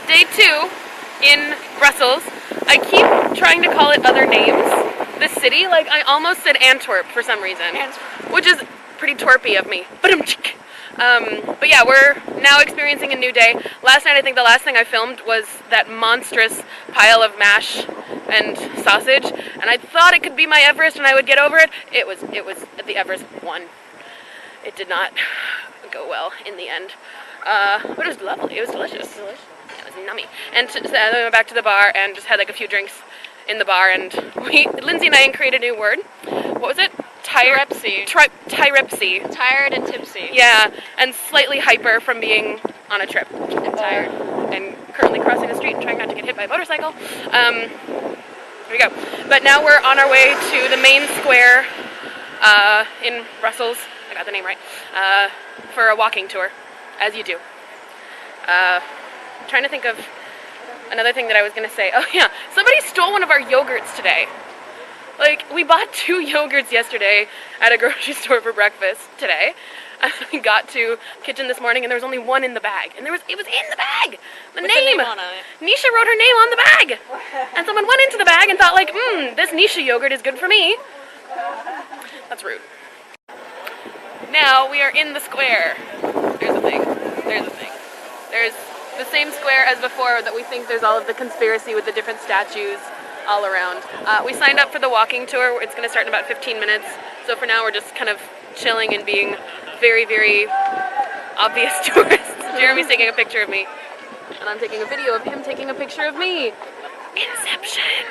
Day 2 in Brussels. I keep trying to call it other names. The city, like I almost said Antwerp for some reason, which is pretty twerpy of me. But yeah, we're now experiencing a new day. Last night, I think the last thing I filmed was that monstrous pile of mash and sausage, and I thought it could be my Everest and I would get over it. It was the Everest 1. It did not go well in the end, but it was lovely. It was delicious. It was nummy. And so then we went back to the bar and just had like a few drinks in the bar, and Lindsay and I created a new word. What was it? Tyrepsy. Tyrepsy. Tired and tipsy. Yeah, and slightly hyper from being on a trip. And tired. And currently crossing the street and trying not to get hit by a motorcycle. There we go. But now we're on our way to the main square in Brussels. I got the name right. For a walking tour, as you do. Trying to think of another thing that I was going to say. Oh yeah, somebody stole one of our yogurts today. Like, we bought 2 yogurts yesterday at a grocery store for breakfast today. And we got to kitchen this morning and there was only 1 in the bag. And it was in the bag! The name on it. Nisha wrote her name on the bag! And someone went into the bag and thought like, this Nisha yogurt is good for me. That's rude. Now we are in the square. There's a thing. There's the same square as before that we think there's all of the conspiracy with the different statues all around. We signed up for the walking tour. It's going to start in about 15 minutes. So for now we're just kind of chilling and being very, very obvious tourists. Jeremy's taking a picture of me. And I'm taking a video of him taking a picture of me. Inception.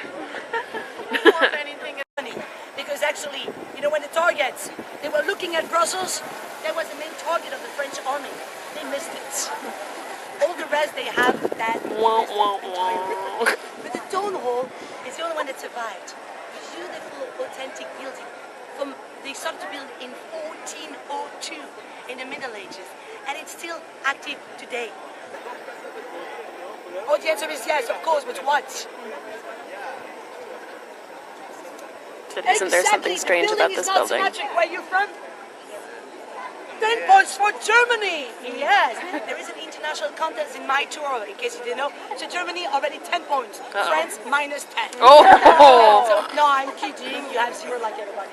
Anything is funny. Because actually, you know, when the targets, they were looking at Brussels, that was the main target of the French army. They missed it. All the rest, they have that. But the Town Hall is the only one that survived. Beautiful, authentic building. They started to build in 1402 in the Middle Ages, and it's still active today. Oh, the answer is yes, of course, but what? Isn't there something strange about this building? Where are you from? 10 points for Germany! Yes, there is an international contest in my tour, in case you didn't know. So Germany already 10 points. France minus 10. Oh! So, no, I'm kidding. You have 0 like everybody.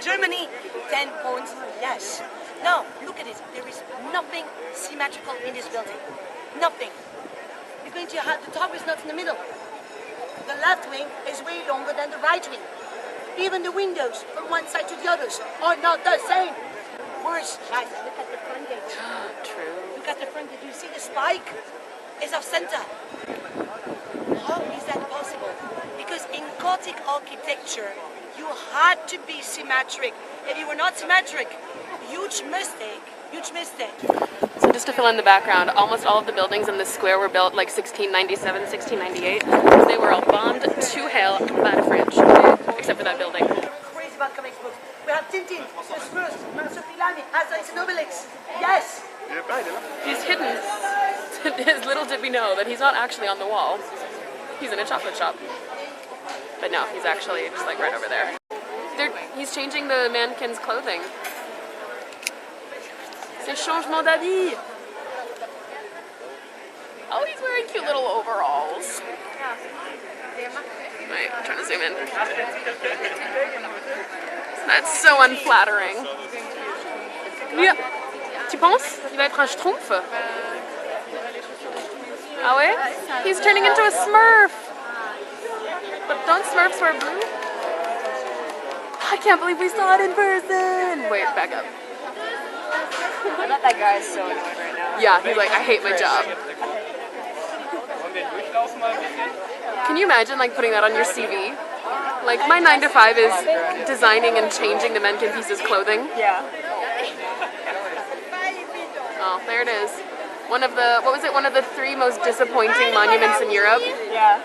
Germany, 10 points, yes. Now, look at it. There is nothing symmetrical in this building. Nothing. You're going to have the top is not in the middle. The left wing is way longer than the right wing. Even the windows from one side to the others are not the same. Worse, guys, look at the front gate. True. Look at the front gate. You see the spike is off center. How is that possible? Because in Gothic architecture, you had to be symmetric. If you were not symmetric, huge mistake. Huge mistake. So just to fill in the background, almost all of the buildings in this square were built like 1697, 1698. They were all bombed to hell by the French, except for that building. Crazy about comic books. We have Tintin, the Spurs, Marsupilami, Asterix and Obelix. Yes! He's hidden. Little did we know that he's not actually on the wall. He's in a chocolate shop. But no, he's actually just like right over there. He's changing the mannequin's clothing. C'est changement d'habit. Oh, he's wearing cute little overalls. Wait, I'm trying to zoom in. That's so unflattering. Yeah. Tu penses? Il va être un schtroumpf? Ah ouais? He's turning into a Smurf. But don't Smurfs wear blue? I can't believe we saw it in person. Wait, back up. I bet that guy is so annoyed right now. Yeah, he's like, I hate my job. Can you imagine like putting that on your CV? Like my 9 to 5 is designing and changing the Mencken Pieces clothing. Yeah. Oh, there it is. One of the 3 most disappointing monuments in Europe? Yeah.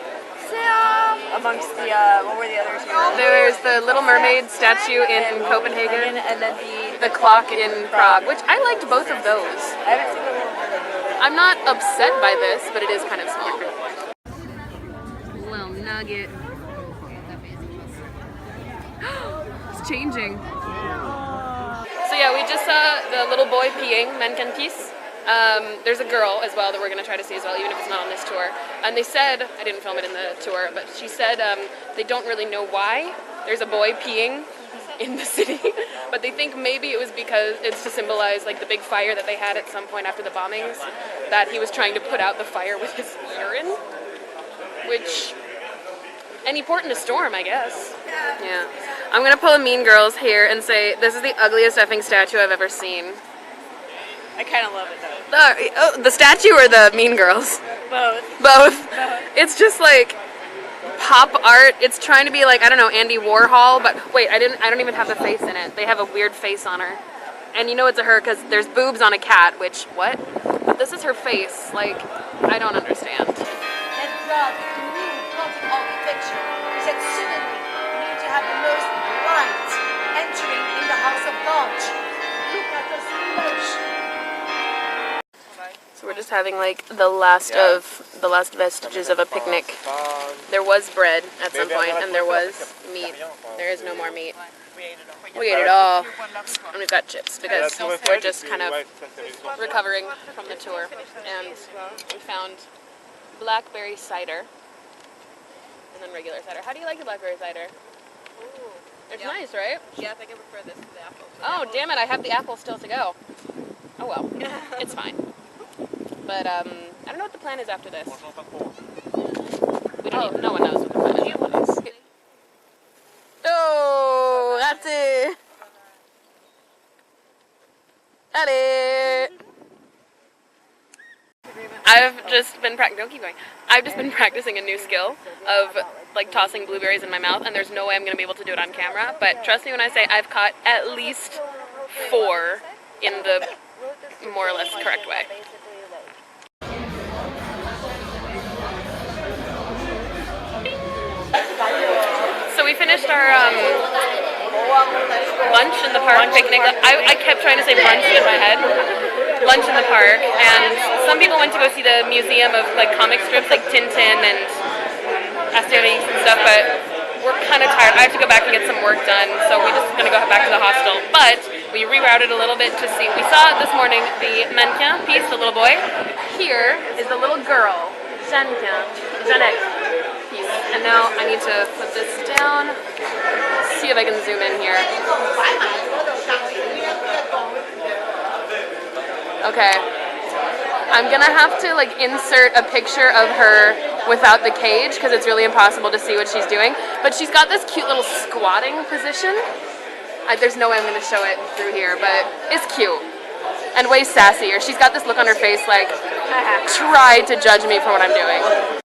Amongst the, what were the other 2? There's the Little Mermaid statue in Copenhagen, and then the clock in Prague, which I liked both of those. I haven't seen the Little Mermaid. I'm not upset by this, but it is kind of small. Little nugget. It's changing. So yeah, we just saw the little boy peeing, Mencken Piece. There's a girl as well that we're going to try to see as well, even if it's not on this tour. And they said, I didn't film it in the tour, but she said they don't really know why there's a boy peeing in the city, but they think maybe it was because it's to symbolize like the big fire that they had at some point after the bombings, that he was trying to put out the fire with his urine, which, any port in a storm, I guess. Yeah. I'm going to pull a Mean Girls here and say, this is the ugliest effing statue I've ever seen. I kind of love it though. The statue or the Mean Girls? Both. Both. It's just like pop art. It's trying to be like, I don't know, Andy Warhol, but wait, I don't even have the face in it. They have a weird face on her. And you know it's a her because there's boobs on a cat, which, what? But this is her face. Like, I don't understand. That brought the new Gothic architecture is that suddenly we need to have the most light entering in the House of God. Look at us emotion. So we're just having like the last vestiges of a picnic. There was bread at some point, and there was meat. There is no more meat. We ate it all, and we've got chips because we're just kind of recovering from the tour. And we found blackberry cider, and then regular cider. How do you like the blackberry cider? It's nice, right? Yeah, I think I prefer this to the apple. Oh, damn it, I have the apple still to go. Oh well, it's fine. But, I don't know what the plan is after this. We don't even, no one knows what the plan is after this. Oh, that's it. I've just been don't keep going. I've just been practicing a new skill of like tossing blueberries in my mouth, and there's no way I'm going to be able to do it on camera, but trust me when I say I've caught at least 4 in the more or less correct way. So we finished our lunch in the park picnic. I kept trying to say brunch in my head. Lunch in the park, and some people went to go see the museum of like comic strips like Tintin and Asterix and stuff, but we're kind of tired. I have to go back and get some work done, so we're just going to go back to the hostel. But we rerouted a little bit to see. We saw this morning the mannequin piece, the little boy. Here is the little girl, Jeannette piece. And now I need to put this down. See if I can zoom in here. Okay. I'm gonna have to like insert a picture of her without the cage because it's really impossible to see what she's doing. But she's got this cute little squatting position. There's no way I'm gonna show it through here, but it's cute. And way sassier. She's got this look on her face like, try to judge me for what I'm doing.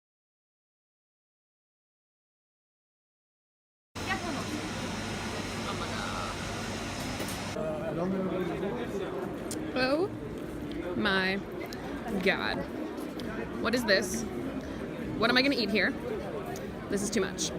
Oh my God. What is this? What am I gonna eat here? This is too much.